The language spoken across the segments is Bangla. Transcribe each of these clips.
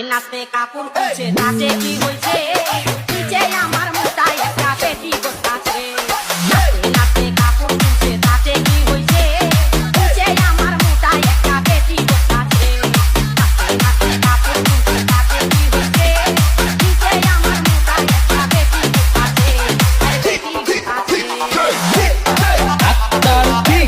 নাচতে কাপড় খুলছে নাচে কি হয়েছে নিচে আমার মোটায় একটা পেটি বসছে নাচতে নাচতে কাপড় খুলছে নাচে কি হয়েছে নিচে আমার মোটায় একটা পেটি বসছে নাচতে নাচতে কাপড় খুলছে নাচে কি হয়েছে নিচে আমার মোটায় একটা পেটি বসছে আরে পেটি বসছে আক্তার কিং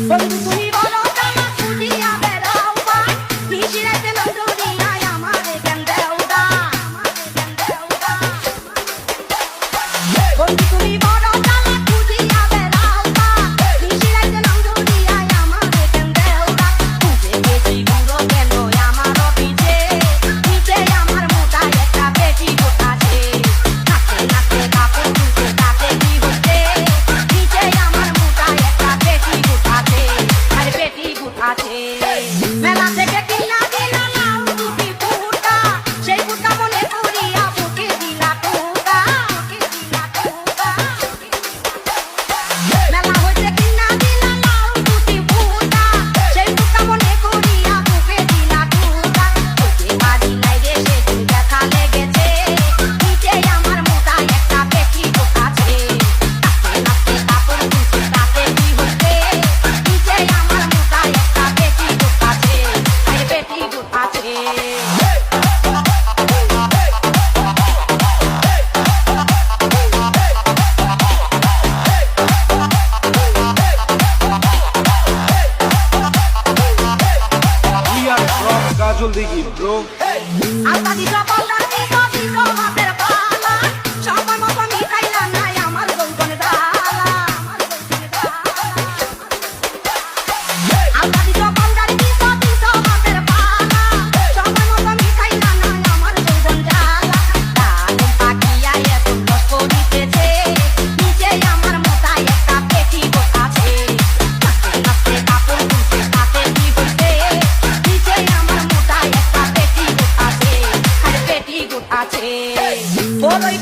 বন্ধু তুমি বলো জামা খুঁজিয়া বেড়াও ভাই নিশিরাতে লন্ডনিয়ায় আমারে কেন দেও দা বন্ধু তুমি বলো জামা খুঁজিয়া বেড়াও ভাই নিশিরাতে লন্ডনিয়ায় আমারে কেন দেও দা খুঁজে গেছি গুঁড়ো কেন আমারও পিছে নিচে আমার মোটায় একটা পেটি বসছে নাচতে নাচতে কাপড় খুলছে তাতে কি হচ্ছে নিচে আমার মোটায় একটা পেটি বসছে আরে পেটি বসছে মেলা থেকে কিনা দিলা লাউ দুটি ফুটা সেই ফুটা মনে করিয়া বুকে দিলা টুকা মেলা হইতে কিনা দিলা লাউ দুটি ফুটা সেই ফুটা মনে করিয়া বুকে দিলা টুকা ওকে বাড়ি নাই রে সেদিন দেখা লেগেছে নিচে আমার মোটায় একটা পেটি বসছে নাচতে নাচতে কাপড় খুলছে তাতে কি হচ্ছে নিচে আমার মোটায় একটা পেটি বসছে আরে পেটি বসছে We are from Kajol Digi, bro. আলতা দিছো পাউডার দিছো দিছো হাতের পালা সময় মতো মিটাইলা নাই আমার যৌবনে জ্বালা আলতা দিছো পাউডার দিছো দিছো হাতের পালা সময় মতো মিটাইলা নাই আমার যৌবন জ্বালা দারুণ পাকিয়া এখন রস করিতেছে নিচে আমার মোটায় একটা পেটি বসছে নাচতে নাচতে কাপড় খুলছে তাতে কি হইছে নিচে আমার মোটায় একটা পেটি বসছে আরে পেটি বসছে বড়ই